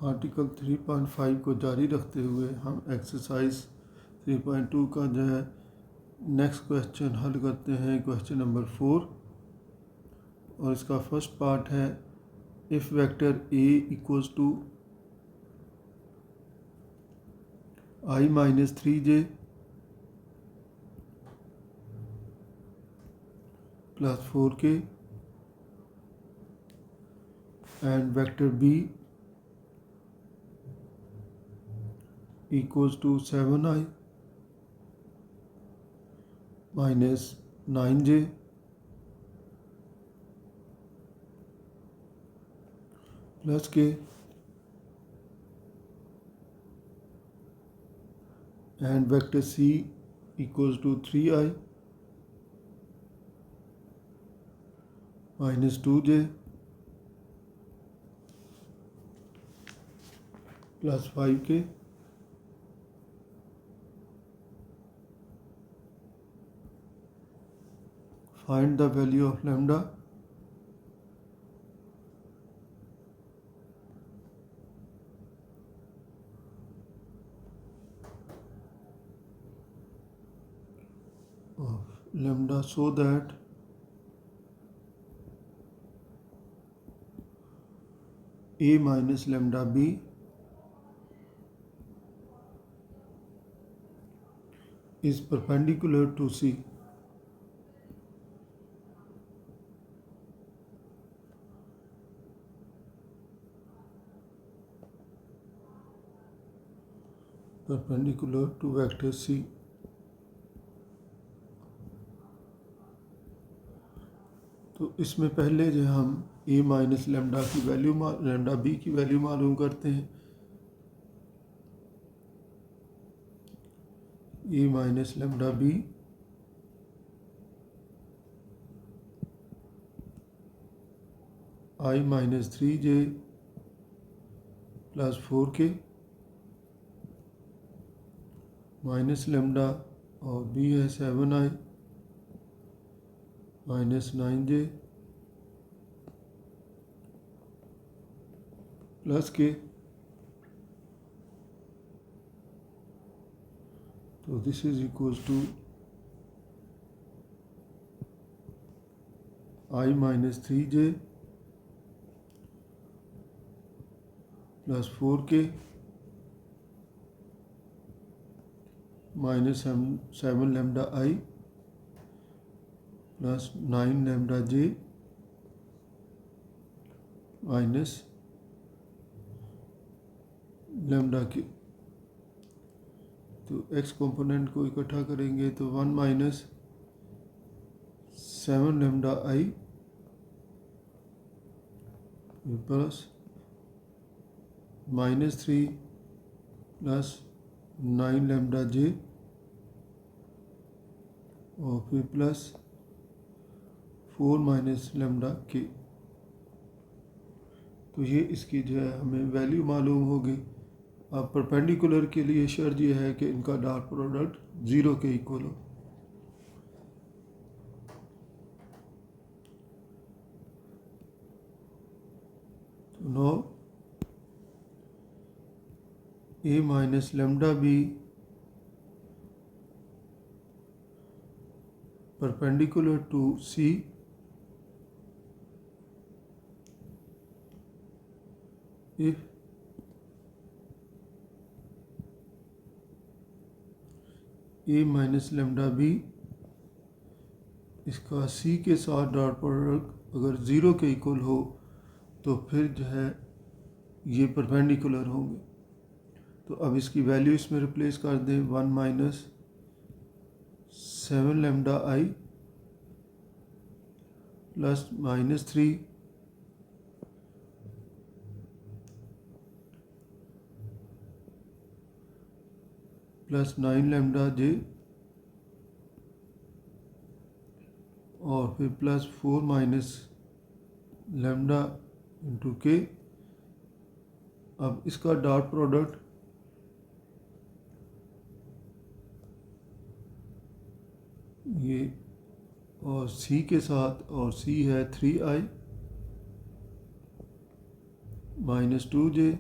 Article 3.5 को जारी रखते हुए हम एक्सरसाइज 3.2 का जो है नेक्स्ट क्वेश्चन हल करते हैं, क्वेश्चन नंबर 4। और इसका फर्स्ट पार्ट है if vector A equals to i-3j plus 4k and vector b equals to 7i minus 9j plus k and vector c equals to 3i minus 2j plus 5k। Find the value of lambda so that a minus lambda b is perpendicular to c। perpendicular to vector c। तो इसमें पहले जो हम a minus lambda की value lambda b की value मालूम करते हैं। a minus lambda b i-3j plus 4k minus lambda और b है 7i minus 9j plus k। तो this is equals to i-3j plus 4k minus 7 lambda i plus 9 lambda j minus lambda k. तो x component को इकट्ठा करेंगे तो 1 minus 7 lambda i plus -3 plus 9 lambda j और फिर plus 4 minus lambda k. तो ये इसकी जो है हमें वैल्यू मालूम होगी। अब परपेंडिकुलर के लिए शर्त यह है कि इनका डॉट प्रोडक्ट 0 के इक्वल हो। तो now a minus lambda b perpendicular to c if a minus lambda b इसका c के साथ डॉट प्रोडक्ट अगर 0 के इक्वल हो तो फिर जो है ये परपेंडिकुलर होंगे। तो अब इसकी वैल्यू इसमें रिप्लेस कर दें 1 minus 7 lambda i plus -3 plus 9 lambda j और फिर प्लस 4 माइनस लेमडा इंटू के। अब इसका डॉट प्रोडक्ट ये और c के साथ, और c है 3i -2j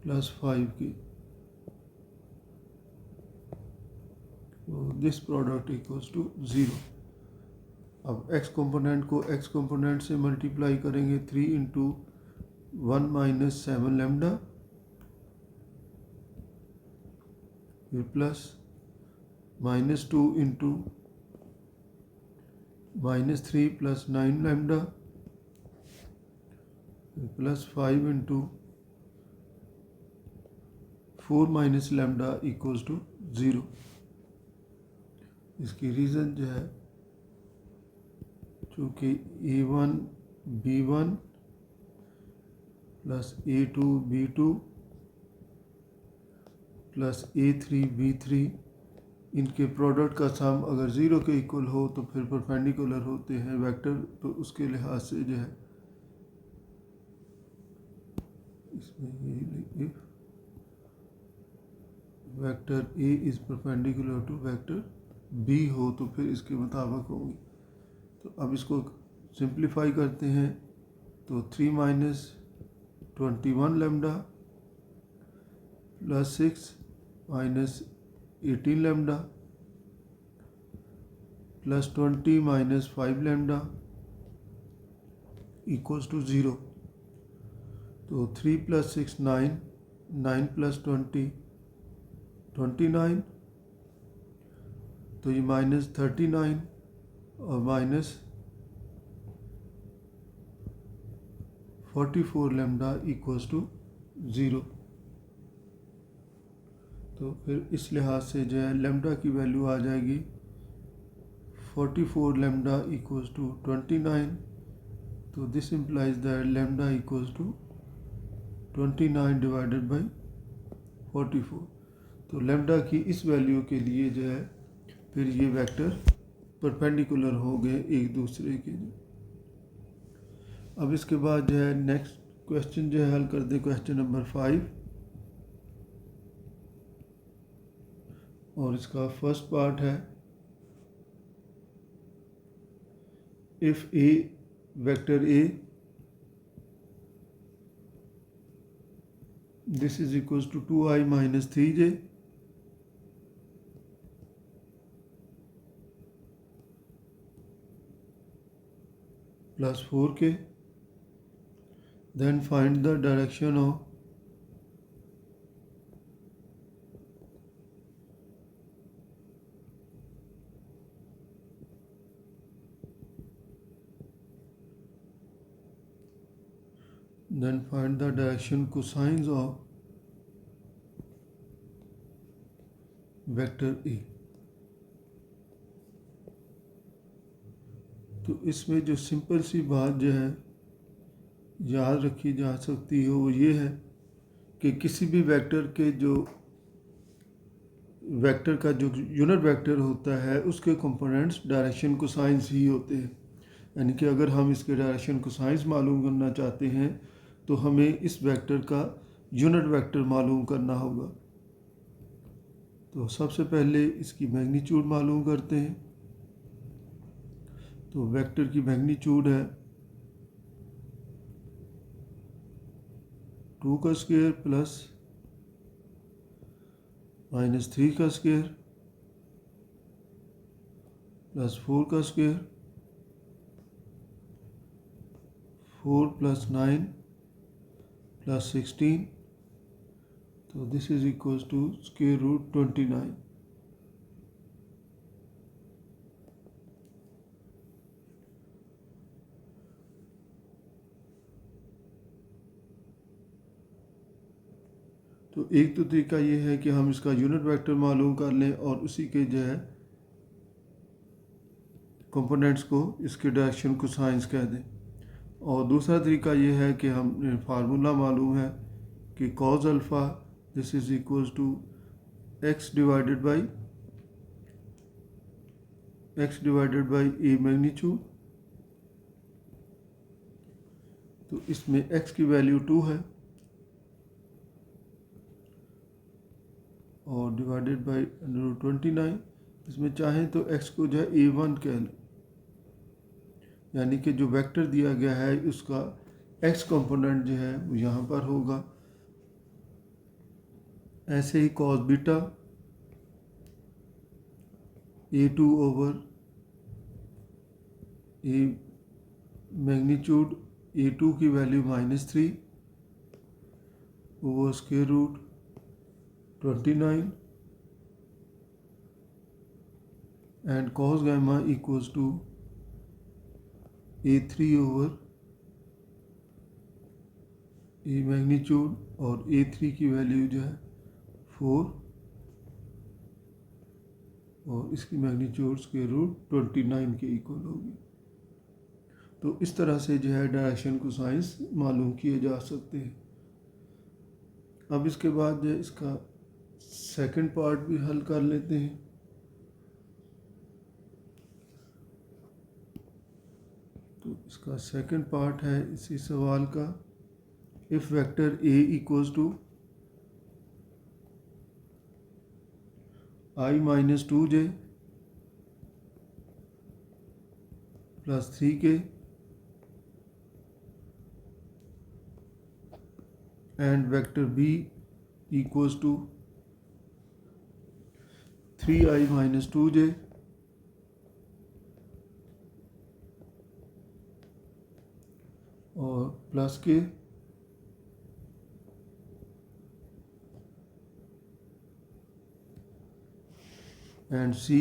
plus 5k। This product equals to 0। अब x कंपोनेंट को x कंपोनेंट से मल्टीप्लाई करेंगे 3 इंटू 1 माइनस 7 लैम्डा, फिर plus -2 into -3 plus 9 lambda, plus 5 into 4 minus lambda equals to 0। इसकी रीज़न जो है, चूँकि A1 B1 plus A2 B2 plus A3 B3, इनके प्रोडक्ट का सम अगर 0 के इक्वल हो तो फिर परपेंडिकुलर होते हैं वेक्टर, तो उसके लिहाज से जो है इसमें ये if vector A is perpendicular to vector B हो तो फिर इसके मुताबिक होंगे। तो अब इसको सिंप्लीफाई करते हैं, तो 3 minus 21 lambda plus 6 minus 18 lambda plus 20 minus 5 lambda equals to 0। तो 3 प्लस 6 9, 9 प्लस 20 29, तो ये -39 और माइनस 44 लैम्डा इक्वल्स टू 0। तो फिर इस लिहाज से जो है लैम्डा की वैल्यू आ जाएगी 44 लैम्डा इक्वल्स टू 29। तो this implies that lambda equals to 29 divided by 44। तो लैम्डा की इस वैल्यू के लिए जो है फिर ये वेक्टर परपेंडिकुलर हो गए एक दूसरे के। अब इसके बाद जो है नेक्स्ट क्वेश्चन जो है हल कर दें, क्वेश्चन नंबर 5। और इसका फर्स्ट पार्ट है, if a vector A this is equals to 2i minus 3j plus 4k, then find the direction of cosines of vector A। तो इसमें जो सिंपल सी बात जो है याद रखी जा सकती है वो ये है कि किसी भी वेक्टर के जो वेक्टर का जो यूनिट वेक्टर होता है उसके कंपोनेंट्स डायरेक्शन कोसाइंस ही होते हैं। यानी कि अगर हम इसके डायरेक्शन कोसाइंस मालूम करना चाहते हैं तो हमें इस वेक्टर का यूनिट वेक्टर मालूम करना होगा। तो सबसे पहले इसकी मैग्नीट्यूड मालूम करते हैं। तो वेक्टर की मैग्नीट्यूड है 2 का स्क्वायर प्लस -3 का स्क्वायर प्लस 4 का स्क्वायर, 4 प्लस 9 प्लस 16, तो this is equals to square root 29। तो एक तो तरीका ये है कि हम इसका यूनिट वेक्टर मालूम कर लें और उसी के जो है कंपोनेंट्स को इसके डायरेक्शन कोसाइंस कह दें। और दूसरा तरीका ये है कि हम फार्मूला मालूम है कि cos alpha this is equals to x divided by a magnitude. तो इसमें x की वैल्यू 2 है और डिवाइडेड बाई √29। इसमें चाहें तो x को जो है a1 कह लें, यानी कि जो वेक्टर दिया गया है उसका एक्स कंपोनेंट जो है वो यहाँ पर होगा। ऐसे ही cos beta A2 over a magnitude A2 की value -3 over square root 29 and cos gamma equals to A3 over a magnitude और A3 की वैल्यू जो है 4 और इसकी मैग्नीट्यूड स्क्वायर रूट 29 के इक्वल होगी। तो इस तरह से जो है डायरेक्शन कोसाइंस मालूम किए जा सकते हैं। अब इसके बाद जो है इसका सेकंड पार्ट भी हल कर लेते हैं। तो इसका सेकंड पार्ट है इसी सवाल का, if vector A equals to I-2j plus 3k and vector B equals to 3i-2j और plus k and C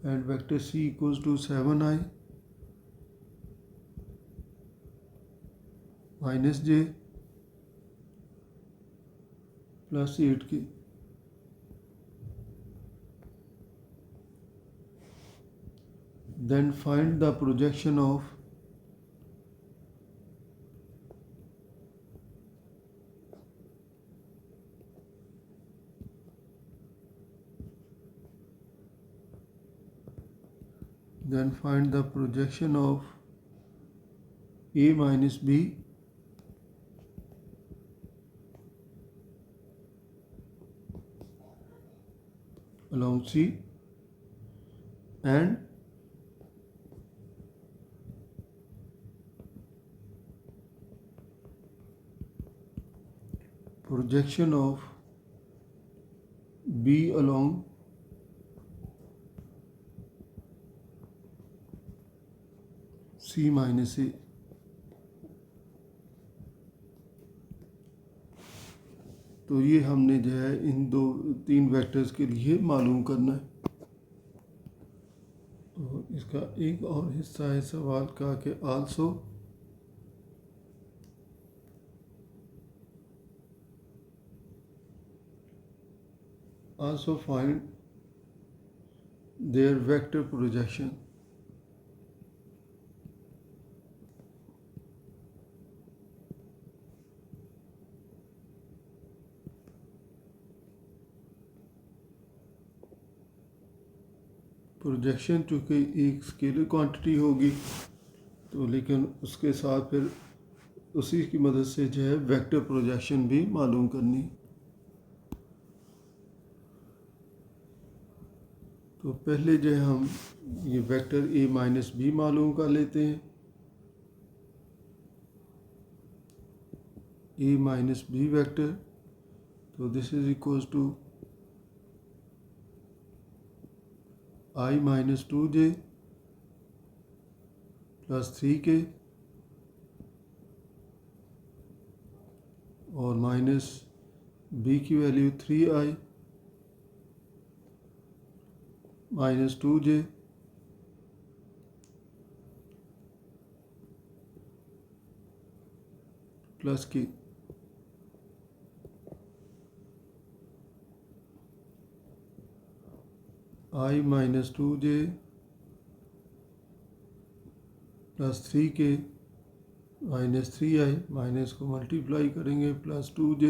and vector C equals to 7i minus j plus 8k। Then find the projection of A minus B along C and projection of B along C minus A। तो ये हमने जो है इन तीन vectors के लिए मालूम करना है। तो इसका एक और हिस्सा है सवाल का कि also find their vector projection। Projection चूँकि एक स्केलर क्वांटिटी होगी तो लेकिन उसके साथ फिर उसी की मदद से जो है वेक्टर प्रोजेक्शन भी मालूम करनी। तो पहले जो है हम ये वेक्टर A माइनस B मालूम कर लेते हैं। A माइनस B वेक्टर, तो this is equals to I-2j plus 3k और माइनस B की value 3i minus 2j plus k। I-2j plus 3k minus 3i, minus को मल्टीप्लाई करेंगे plus 2j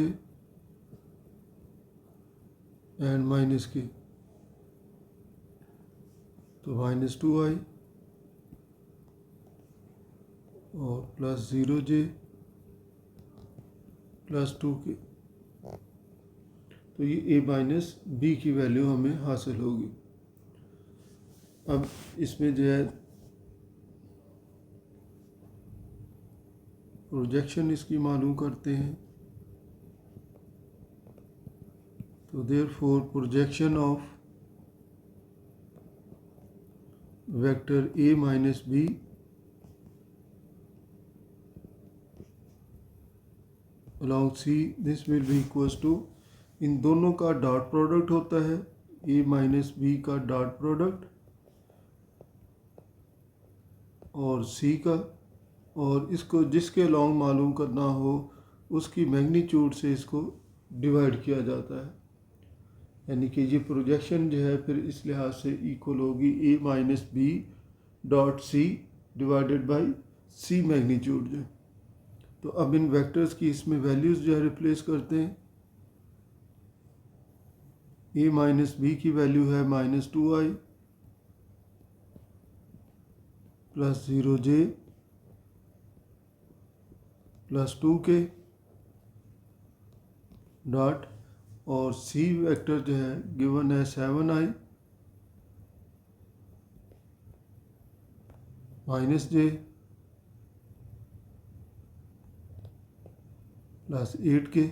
and minus k, तो minus 2i और plus 0j plus 2k। तो ये A minus B की value हमें हासिल होगी। अब इसमें जो है प्रोजेक्शन इसकी मालूम करते हैं। तो therefore projection of vector a minus B along C, this will be equals to, इन दोनों का डॉट प्रोडक्ट होता है, a माइनस बी का डॉट प्रोडक्ट और C का, और इसको जिसके अलॉन्ग मालूम करना हो उसकी मैग्नीट्यूड से इसको डिवाइड किया जाता है। यानी कि ये प्रोजेक्शन जो है फिर इस लिहाज से इक्वल होगी a minus B dot C divided by C magnitude जो। तो अब इन वेक्टर्स की इसमें वैल्यूज़ जो है रिप्लेस करते हैं। a माइनस बी की वैल्यू है -2i plus 0j plus 2k dot, और c वेक्टर जो है गिवन है 7i minus j plus 8k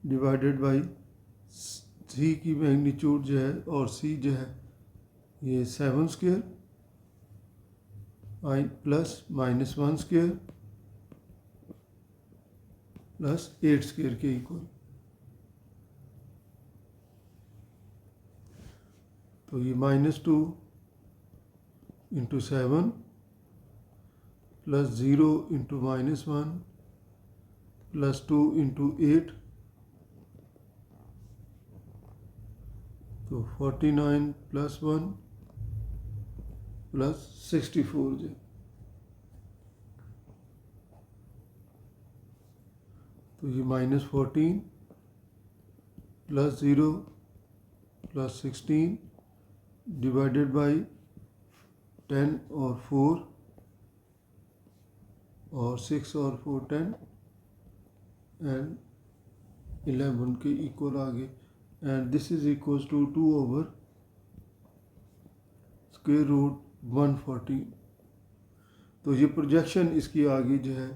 divided by c की मैग्नीट्यूड जो है, और c जो है ये 7 square plus -1 square plus 8 square के इक्वल। तो ये -2 into 7 plus 0 into -1 plus 2 into 8, तो 49 प्लस 1 प्लस 64 जो। तो ये -14 प्लस 0 प्लस 16 डिवाइडेड बाई 10 और 4 और 6 और 4 10 एंड 11 के इक्वल आ गए, and this is equals to 2 over square root 114। तो ये प्रोजेक्शन इसकी आगे जो है।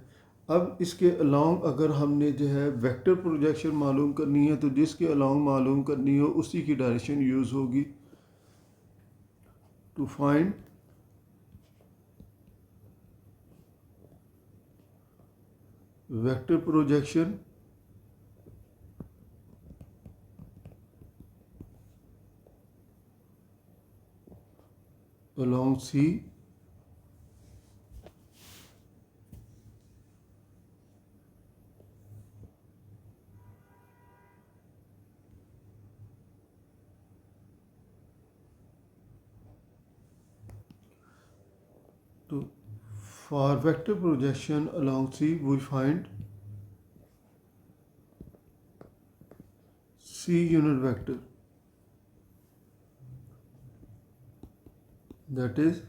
अब इसके अलॉन्ग अगर हमने जो है वेक्टर प्रोजेक्शन मालूम करनी है, तो जिसके अलॉन्ग मालूम करनी हो उसी की डायरेक्शन यूज़ होगी। To find vector projection along C to, for vector projection along C we find C unit vector, that is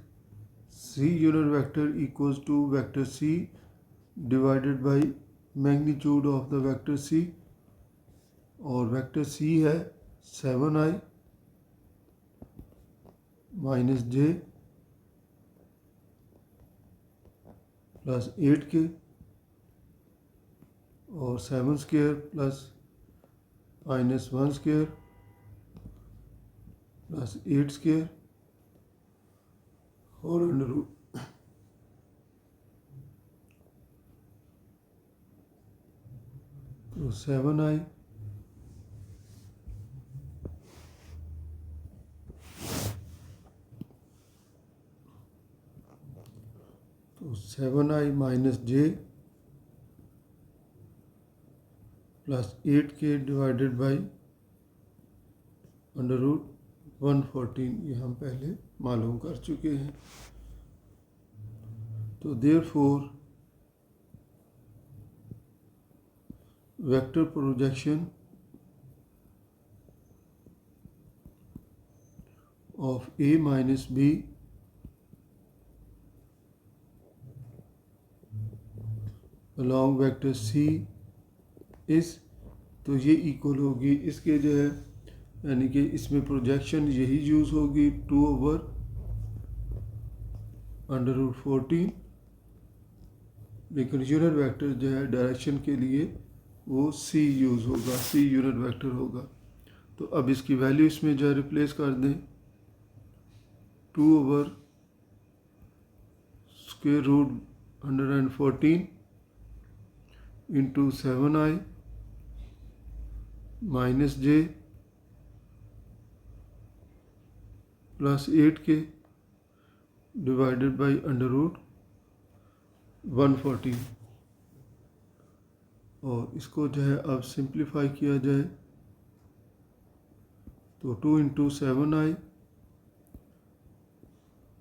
C unit vector equals to vector C divided by magnitude of the vector C, और vector C है 7i minus j plus 8k और 7 square plus -1 square plus 8 square और under root. तो 7i तो 7i minus j plus 8k divided by under root 114, ये हम पहले मालूम कर चुके हैं। तो therefore vector projection of a minus b along vector c इस, तो ये इक्वल होगी इसके जो है यानी कि इसमें प्रोजेक्शन यही यूज़ होगी 2/√14, लेकिन यूनिट वेक्टर जो है डायरेक्शन के लिए वो सी यूज़ होगा, सी यूनिट वेक्टर होगा। तो अब इसकी वैल्यू इसमें जो है रिप्लेस कर दें, 2/√114 into 7i minus J plus 8k divided by √114। और इसको जो है अब सिंप्लीफाई किया जाए तो 2 into 7i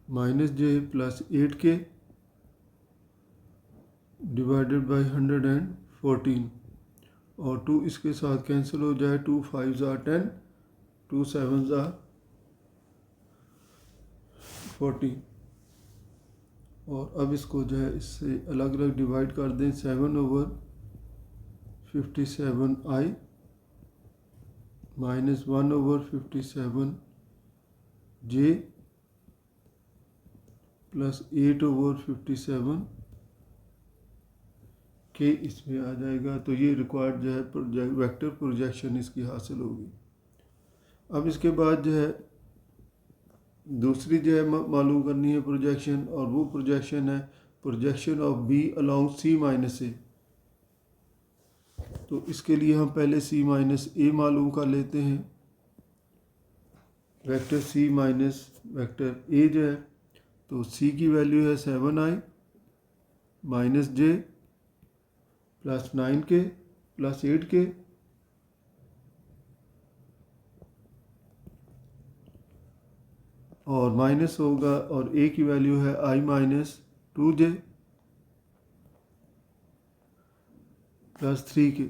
minus J plus 8k divided by 114, और 2 इसके साथ कैंसिल हो जाए, 2 5 ज़ा 10, 2 7 ज़ा 40। और अब इसको जो है इससे अलग अलग डिवाइड कर दें, 7/57i minus 1/57j plus 8/57k इसमें आ जाएगा। तो ये रिक्वायर्ड जो है वेक्टर प्रोजेक्शन इसकी हासिल होगी। अब इसके बाद जो है दूसरी जो है मालूम करनी है प्रोजेक्शन, और वो प्रोजेक्शन है projection of B along C minus A. तो इसके लिए हम पहले सी माइनस ए मालूम कर लेते हैं। Vector C minus vector A जो है, तो सी की वैल्यू है 7i माइनस जे प्लस 9k प्लस 8k, और माइनस होगा, और ए की वैल्यू है i minus 2j plus 3k।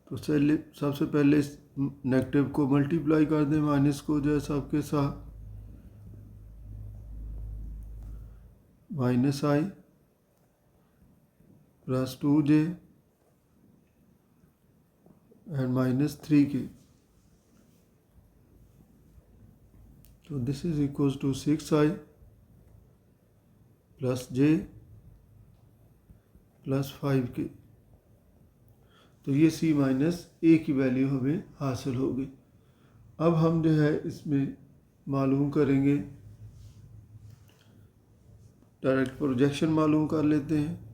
तो सबसे पहले इस नेगेटिव को मल्टीप्लाई कर दें, माइनस को जो है सबके साथ, minus i plus 2j and minus 3k। तो this is equals to 6i plus j plus 5k। तो ये सी माइनस ए की वैल्यू हमें हासिल होगी। अब हम जो है इसमें मालूम करेंगे, डायरेक्ट प्रोजेक्शन मालूम कर लेते हैं।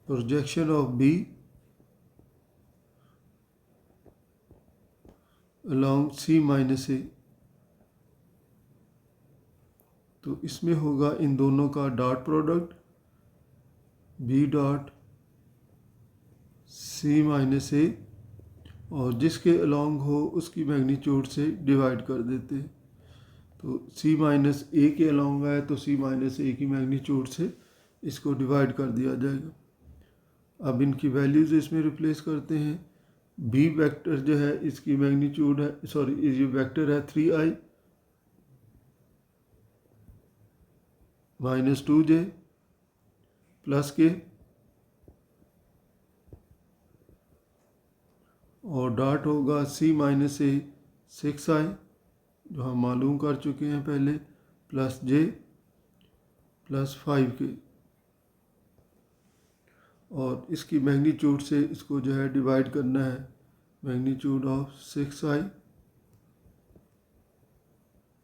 Projection of B along C minus A. तो इसमें होगा इन दोनों का dot product, B dot C minus A, और जिसके अलोंग हो उसकी मैग्नीट्यूड से डिवाइड कर देते हैं। तो सी माइनस ए के अलोंग है तो सी माइनस ए की मैग्नीट्यूड से इसको डिवाइड कर दिया जाएगा। अब इनकी वैल्यूज़ इसमें रिप्लेस करते हैं। बी वेक्टर जो है इसकी मैग्नीट्यूड है, सॉरी ये वेक्टर है 3i माइनस 2j प्लस के, और डॉट होगा सी माइनस ए 6i जो हम मालूम कर चुके हैं पहले, प्लस j प्लस 5k, और इसकी मैग्नीट्यूड से इसको जो है डिवाइड करना है, magnitude of 6i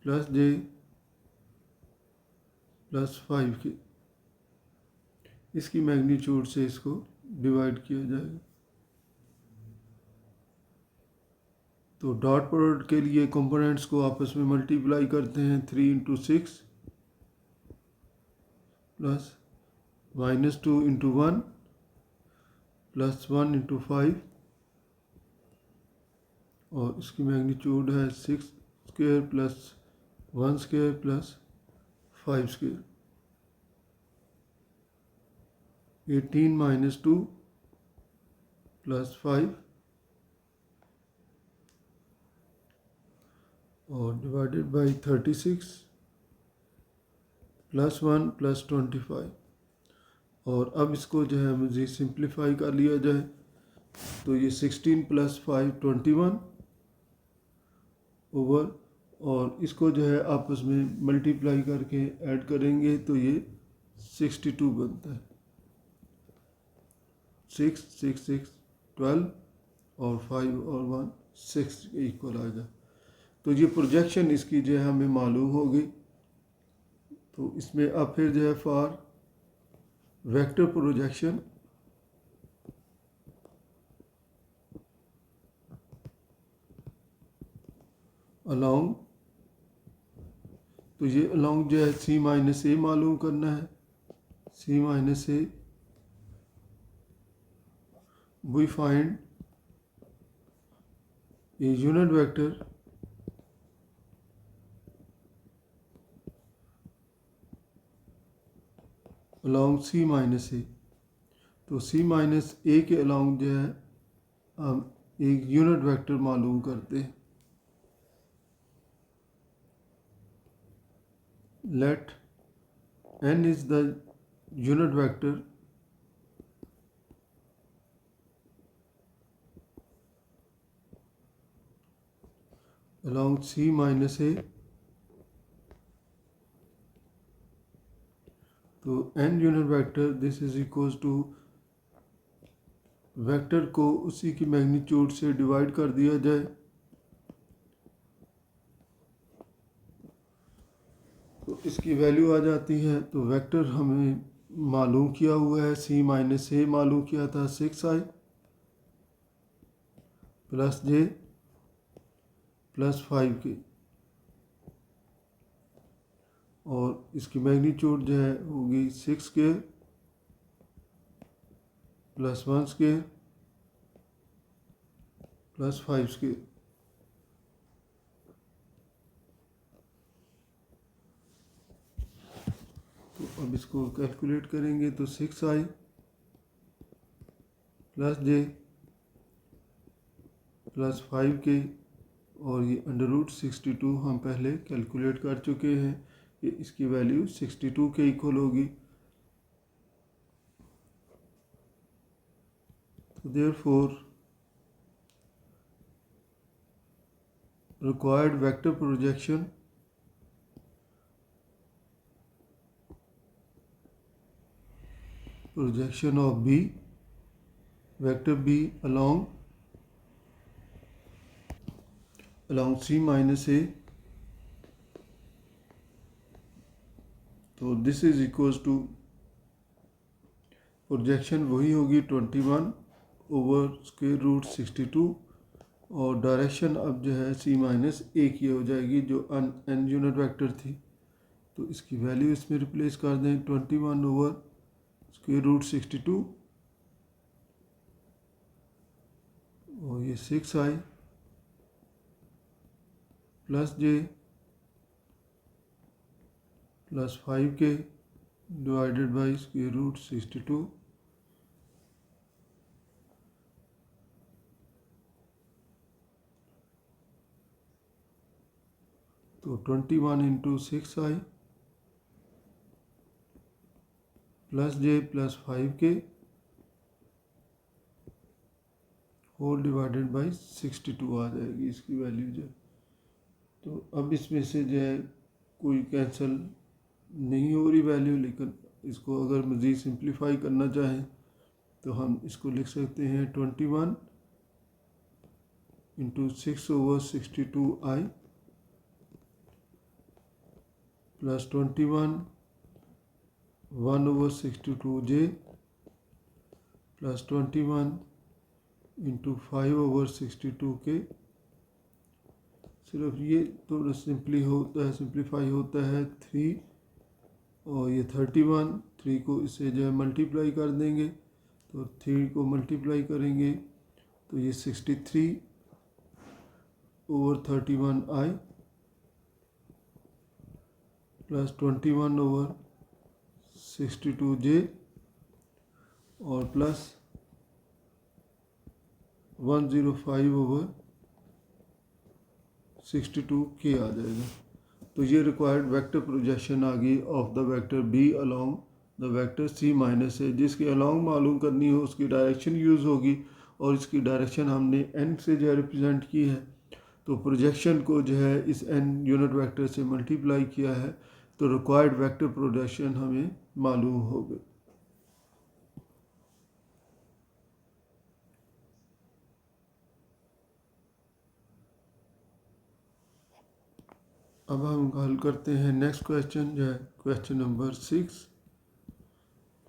plus j plus 5k, इसकी मैग्नीट्यूड से इसको डिवाइड किया जाएगा। तो डॉट प्रोडक्ट के लिए कंपोनेंट्स को आपस में मल्टीप्लाई करते हैं, 3 into 6 plus minus 2 into 1 plus 1 into 5, और इसकी मैग्नीट्यूड है 6 square plus 1 square plus 5 square, 18 minus 2 plus 5, और डिवाइडेड बाई 36 प्लस 1 प्लस 25, और अब इसको जो है मज़ीद सिंप्लीफाई कर लिया जाए तो ये 16 + 5 21 ओवर, और इसको जो है आपस में मल्टीप्लाई करके ऐड करेंगे तो ये 62 बनता है। 6 6 6 12 और 5 और 1 6 के इक्वल आएगा। तो ये प्रोजेक्शन इसकी जो है हमें मालूम हो गई। तो इसमें अब फिर जो है फॉर वेक्टर प्रोजेक्शन अलोंग, तो ये अलोंग जो है C-A मालूम करना है। C-A we find a unit vector along C-A। तो C-A के अलोंग जो है हम एक यूनिट वेक्टर मालूम करते हैं। Let n is the unit vector along C-A। तो n unit vector this is equals to vector को उसी की मैग्नीट्यूड से डिवाइड कर दिया जाए। तो इसकी वैल्यू आ जाती है। तो वेक्टर हमें मालूम किया हुआ है C-A मालूम किया था 6i + j + 5k, और इसकी मैग्नीट्यूड जो है होगी 6k + 1k + 5k। तो अब इसको कैलकुलेट करेंगे तो 6i + j + 5k, और ये √62 हम पहले कैलकुलेट कर चुके हैं कि इसकी वैल्यू 62 के इक्वल होगी। तो therefore required vector projection of B, vector B along C-A, तो this is equals to projection वही होगी 21/√62, और डायरेक्शन अब जो है C-A की हो जाएगी जो n यूनिट वेक्टर थी। तो इसकी वैल्यू इसमें रिप्लेस कर दें 21/√62, और ये 6i + j + 5k divided by √62। तो 21 × 6i + j + 5k whole divided by 62 आ जाएगी इसकी वैल्यू जो। तो अब इसमें से जो है कोई कैंसिल नहीं हो रही वैल्यू, लेकिन इसको अगर मज़ीद सिंप्लीफाई करना चाहें तो हम इसको लिख सकते हैं 21 × 6/62i + 21 1/62j + 21 × 5/62k। सिर्फ ये थोड़ा सिंप्लीफाई होता है 3, और ये 31, 3 को इससे जो है मल्टीप्लाई कर देंगे, तो 3 को मल्टीप्लाई करेंगे तो ये 63/31i + 21/62j और प्लस 105/62k आ जाएगा। तो ये रिक्वायर्ड वेक्टर प्रोजेक्शन आ गई of the vector B along the vector C minus A, जिसके अलॉन्ग मालूम करनी हो उसकी डायरेक्शन यूज़ होगी, और इसकी डायरेक्शन हमने एन से जो है रिप्रेजेंट की है। तो प्रोजेक्शन को जो है इस एन यूनिट वेक्टर से मल्टीप्लाई किया है, तो रिक्वायर्ड वेक्टर प्रोजेक्शन हमें मालूम हो गई। अब हम हल करते हैं नेक्स्ट क्वेश्चन, जो है क्वेश्चन नंबर 6।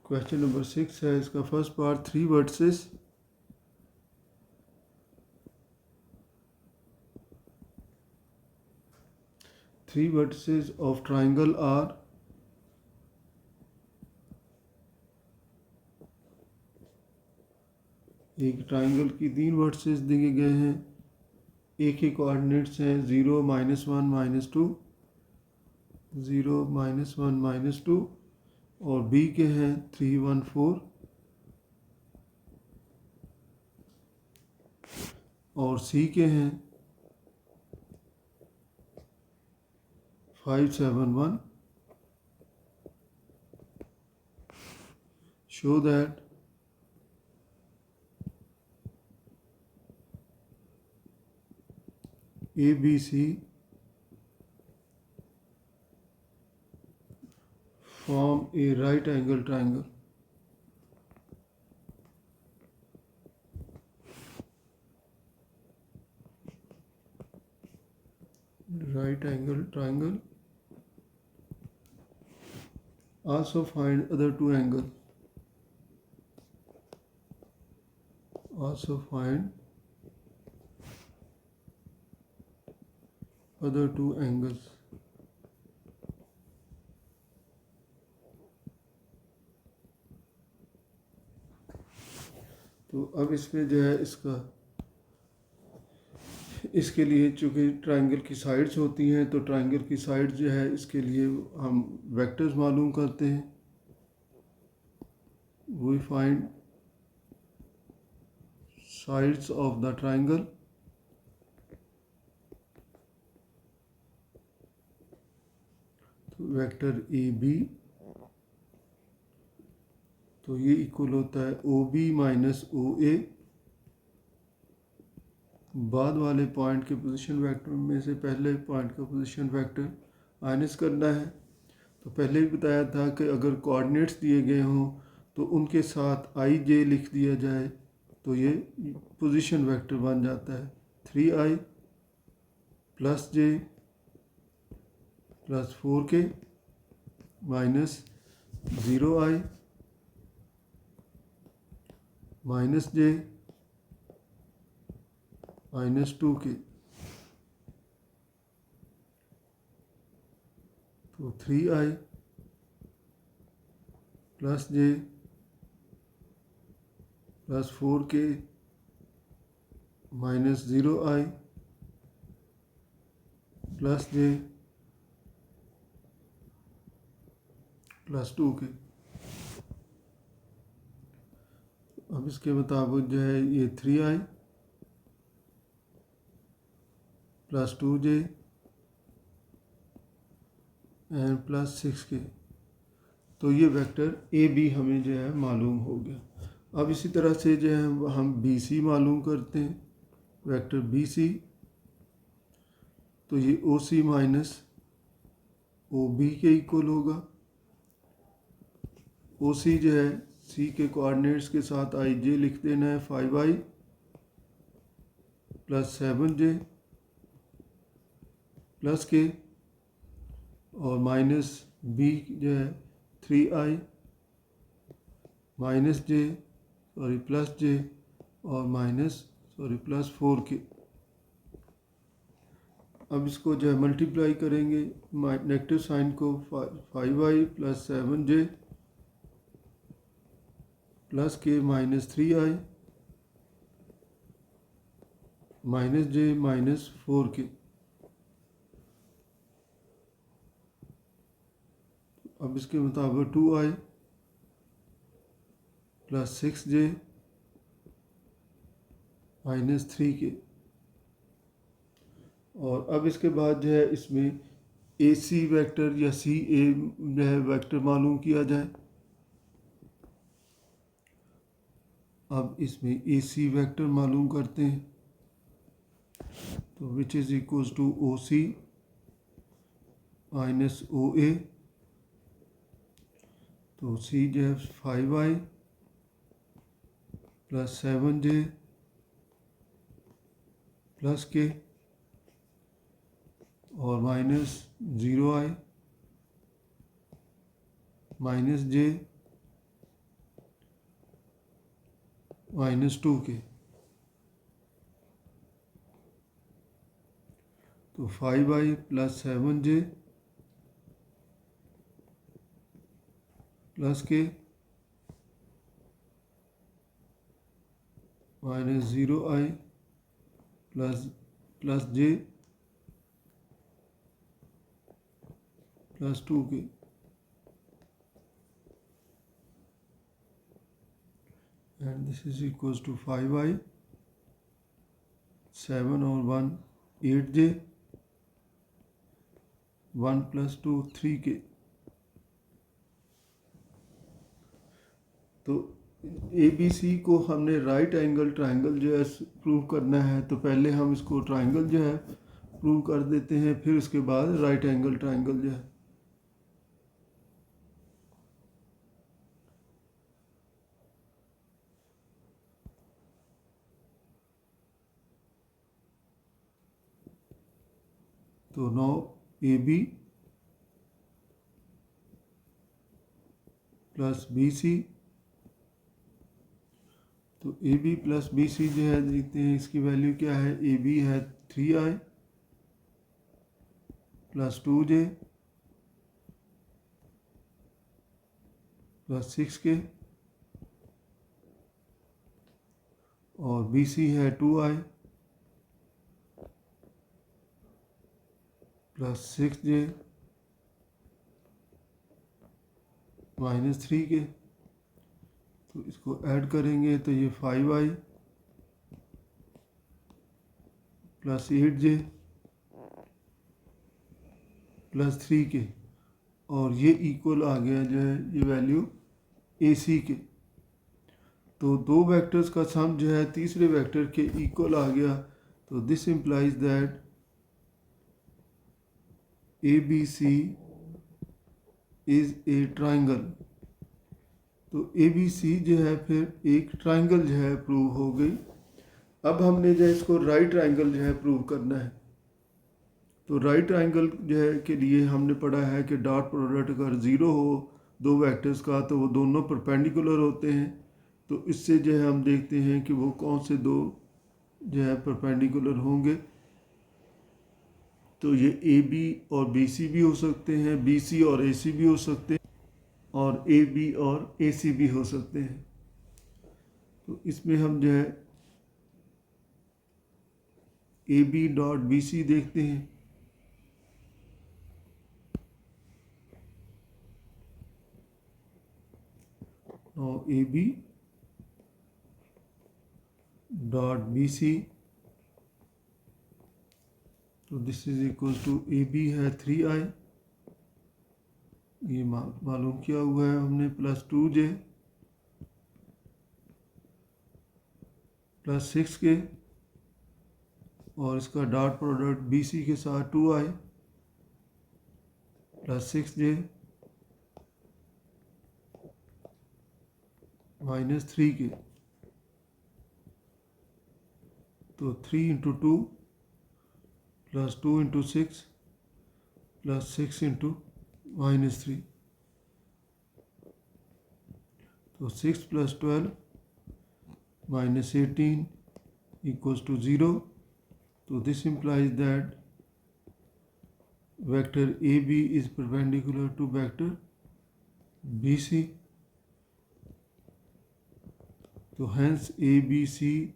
क्वेश्चन नंबर 6 है, इसका first part 3 vertices of triangle are एक ट्राइंगल की 3 वर्सेस दिए गए हैं। ए के कोऑर्डिनेट्स हैं 0, -1, -2, 0, -1, -2, और बी के हैं 3, 1, 4 और सी के हैं 5, 7, 1। Show that ABC form a right angle triangle. Right angle triangle. Also find other two angles. Also find other two angles. तो अब इसमें जो है इसके लिए चूँकि ट्राइंगल की साइड्स होती हैं, तो ट्राइंगल की साइड्स जो है इसके लिए हम वेक्टर्स मालूम करते हैं। We find sides of the triangle. तो वेक्टर AB, तो ये इक्वल होता है OB माइनस OA। बाद वाले पॉइंट के पोजीशन वेक्टर में से पहले पॉइंट का पोजीशन वेक्टर माइनस करना है। तो पहले भी बताया था कि अगर कोऑर्डिनेट्स दिए गए हों तो उनके साथ IJ लिख दिया जाए तो ये पोजीशन वेक्टर बन जाता है। 3I plus J plus 4K minus 0I minus J minus 2K। तो 3I plus J plus 4K minus 0I plus J plus 2K। अब इसके मुताबिक जो है ये 3I plus 2J and plus 6K। तो ये वेक्टर AB हमें जो है मालूम हो गया। अब इसी तरह से जो है हम BC मालूम करते हैं। वेक्टर BC, तो ये OC माइनस OB के इक्वल होगा। OC जो है C के कोऑर्डिनेट्स के साथ IJ लिख देना है 5I plus 7J plus K, और माइनस B जो है 3I minus J plus J और प्लस 4K। अब इसको जो है मल्टीप्लाई करेंगे, नेगेटिव साइन को 5I plus 7J plus K minus 3I minus J minus 4K। अब इसके मुताबिक 2I plus 6J minus 3K। और अब इसके बाद जो है इसमें AC वेक्टर या CA जो है वेक्टर मालूम किया जाए। अब इसमें ए सी वैक्टर मालूम करते हैं, तो which is equals to O C minus O A. तो सी जो है 5i प्लस 7j प्लस के और माइनस 0i माइनस जे माइनस 2k। तो 5i प्लस 7j प्लस के minus 0i plus J plus 2k। and this is equals to 5i 7 और 1 8j 1 plus 2 3k। तो A B सी को हमने राइट एंगल ट्राइंगल जो है प्रूव करना है, तो पहले हम इसको ट्राइंगल जो है प्रूव कर देते हैं, फिर उसके बाद राइट एंगल ट्राइंगल जो है। तो no A B plus B C, तो A B plus B C जो है देखते हैं इसकी वैल्यू क्या है। ए बी है 3i plus 2j plus 6k और बी सी है 2i plus 6j minus 3k। तो इसको ऐड करेंगे तो ये 5i plus 8j plus 3k और ये इक्वल आ गया जो है ये वैल्यू ए सी के। तो दो वेक्टर्स का सम जो है तीसरे वेक्टर के इक्वल आ गया। तो this implies that A B C is a triangle. तो ए बी सी जो है फिर एक ट्राइंगल जो है प्रूव हो गई। अब हमने जो है इसको राइट ट्राइंगल जो है प्रूव करना है। तो राइट ट्राइंगल जो है के लिए हमने पढ़ा है कि डॉट प्रोडक्ट अगर ज़ीरो हो दो वेक्टर्स का तो वो दोनों परपेंडिकुलर होते हैं। तो इससे जो है हम देखते हैं कि वो कौन से दो जो है परपेंडिकुलर होंगे। तो ये ए बी और बी सी भी हो सकते हैं, बी सी और ए सी भी हो सकते हैं और ए बी और ए सी भी हो सकते हैं। तो इसमें हम जो है A B dot B C देखते हैं। और A B dot B C, तो this is equal to A B है 3i, ये मालूम किया हुआ है हमने, प्लस 2j प्लस 6k और इसका डॉट प्रोडक्ट बी सी के साथ 2i plus 6j minus 3k। तो 3 into 2 plus 2 into 6 plus 6 into minus 3। तो 6 plus 12 minus 18 equals to 0. So this implies that vector AB is perpendicular to vector BC. So hence ABC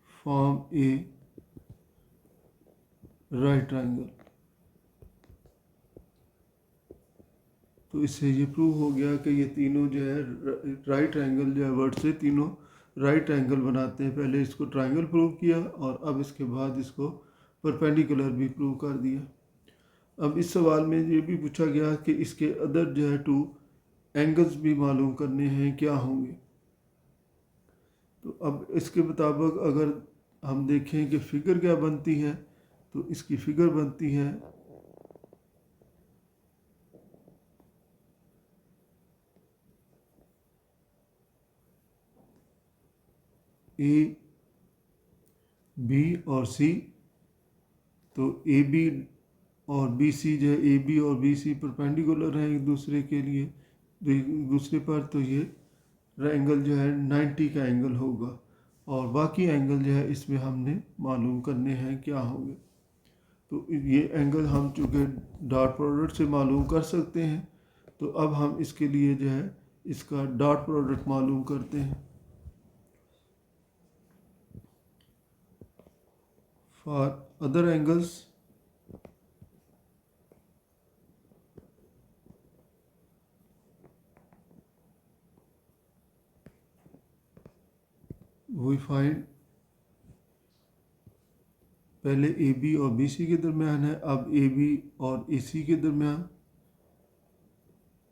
form a right triangle. तो इससे ये prove हो गया कि ये तीनों जो है राइट ट्रायंगल जो है वर्ड से तीनों राइट ट्रायंगल बनाते हैं। पहले इसको ट्रायंगल प्रूव किया और अब इसके बाद इसको परपेंडिकुलर भी प्रूव कर दिया। अब इस सवाल में ये भी पूछा गया कि इसके अदर जो है टू एंगल्स भी मालूम करने हैं क्या होंगे। तो अब इसके मुताबिक अगर हम देखें कि फ़िगर क्या बनती है, तो इसकी फ़िगर बनती है ए बी और सी। तो ए बी और बी सी जो है, ए बी और बी सी परपेंडिकुलर हैं एक दूसरे के लिए, एक दूसरे पर, तो ये एंगल जो है 90 का एंगल होगा। और बाकी एंगल जो है इसमें हमने मालूम करने हैं क्या होंगे। तो ये एंगल हम चूँकि डॉट प्रोडक्ट से मालूम कर सकते हैं, तो अब हम इसके लिए जो है इसका डॉट प्रोडक्ट मालूम करते हैं। For other angles we find, पहले ए बी और बी सी के दरमियान है, अब ए बी और ए सी के दरमियान,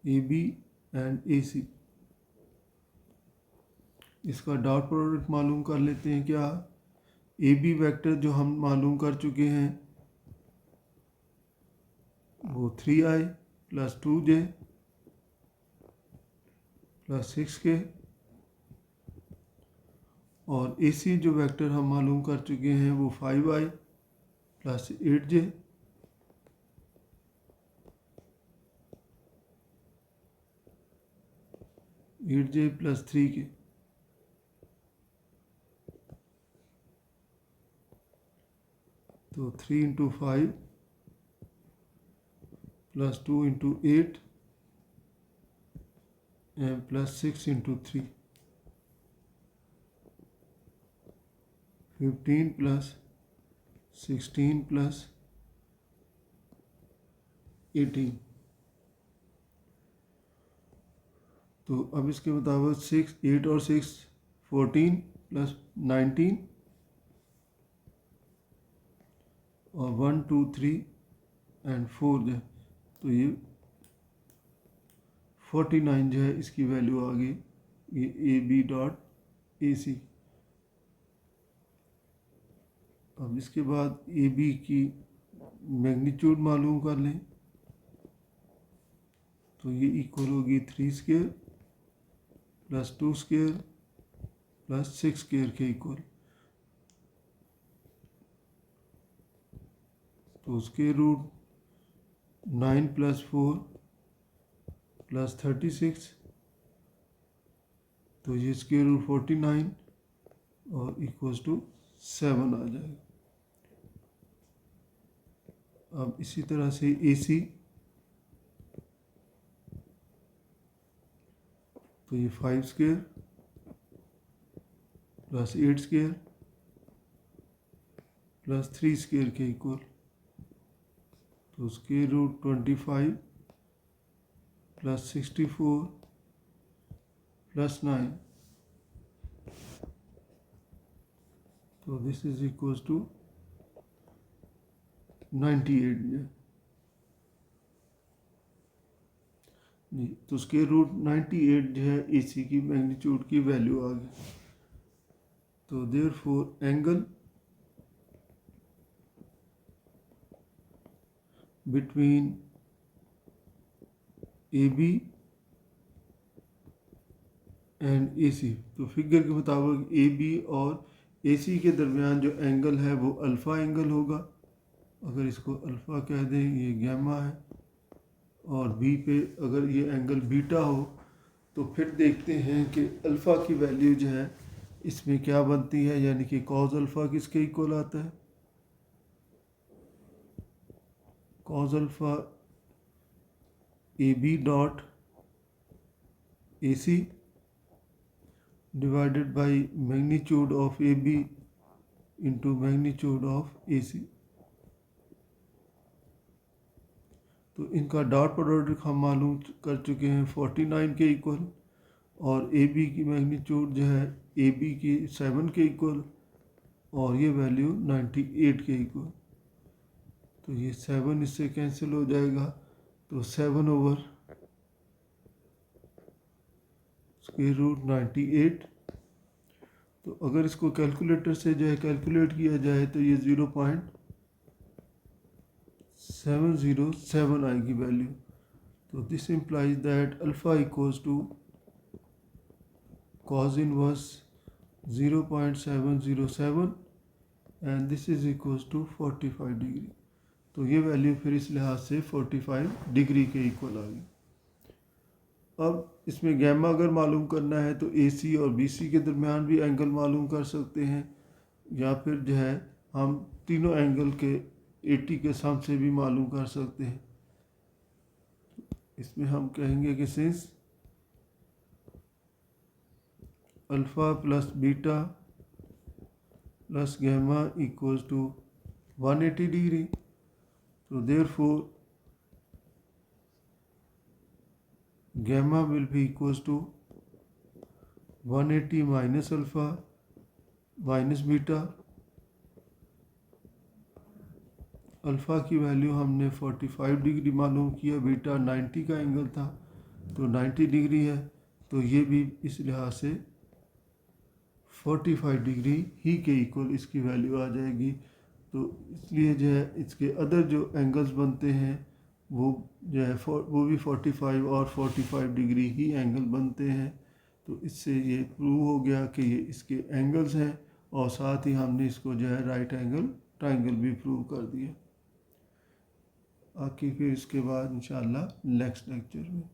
ए बी एंड ए सी। इसका डॉट प्रोडक्ट मालूम कर लेते हैं। क्या ए बी वेक्टर जो हम मालूम कर चुके हैं वो 3i + 2j + 6k, और ए सी जो वेक्टर हम मालूम कर चुके हैं वो 5i + 8j + 3k। तो 3 × 5 + 2 × 8 and +6 × 3, 15 + 16 + 18। तो अब इसके मुताबिक 6, 8 और 6 14 + 19, और 1, 2, 3 एंड 4 जो है, तो ये 49 जो है इसकी वैल्यू आ गई, ये ए बी डॉट ए सी। अब इसके बाद ए बी की मैग्नीट्यूड मालूम कर लें, तो ये इक्वल होगी 3² + 2² + 6² के इक्वल। तो स्क्वायर रूट 9 + 4 + 36, तो ये स्क्वायर रूट 49 और इक्वल्स टू 7 आ जाएगा। अब इसी तरह से ए सी, तो ये 5² + 8² + 3² के इक्वल। तो स्क्वायर रूट 25 + 64 + 9, तो दिस इज इक्वल्स टू 98 जी। तो स्क्वायर रूट 98 जो है ए सी की मैग्नीट्यूड की वैल्यू आ गई। तो therefore angle between A B and A C, तो फिगर के मुताबिक ए बी और ए सी के दरमियान जो एंगल है वो अल्फ़ा एंगल होगा। अगर इसको अल्फ़ा कह दें, ये गैमा है, और बी पे अगर ये एंगल बीटा हो, तो फिर देखते हैं कि अल्फ़ा की वैल्यू जो है इसमें क्या बनती है, यानी कि कॉज अल्फ़ा किसके इक्वल आता है, cos alpha A B dot A C divided by magnitude of A B into magnitude of A C. तो इनका डॉट प्रोडक्ट हम मालूम कर चुके हैं 49 के इक्वल, और ए बी की मैग्नीट्यूड जो है ए बी की 7 के इक्वल, और ये वैल्यू 98 के इक्वल। तो ये 7 इससे कैंसिल हो जाएगा, तो 7/, स्क्वायर रूट 98। तो अगर इसको कैलकुलेटर से जो है कैलकुलेट किया जाए तो ये 0.707 आएगी वैल्यू। तो this implies that alpha equals to cos inverse 0.707 and this is equals to 45 degree. तो ये वैल्यू फिर इस लिहाज से 45 डिग्री के इक्वल आ गई। अब इसमें गैमा अगर मालूम करना है तो AC और BC के दरमियान भी एंगल मालूम कर सकते हैं, या फिर जो है हम तीनों एंगल के 80 के सम से भी मालूम कर सकते हैं। इसमें हम कहेंगे कि since alpha plus beta plus gamma equals to 180 degree, तो therefore gamma will be equals to 180 minus alpha minus beta। Alpha की वैल्यू हमने 45 डिग्री मालूम किया, बीटा 90 का एंगल था तो 90 डिग्री है, तो ये भी इस लिहाज से 45 डिग्री ही के इक्वल इसकी वैल्यू आ जाएगी। तो इसलिए जो है इसके अदर जो एंगल्स बनते हैं वो जो है वो भी 45 और 45 डिग्री ही एंगल बनते हैं। तो इससे ये प्रूव हो गया कि ये इसके एंगल्स हैं, और साथ ही हमने इसको जो है राइट एंगल ट्रायंगल भी प्रूव कर दिया। आगे फिर इसके बाद इंशाल्लाह नेक्स्ट लेक्चर में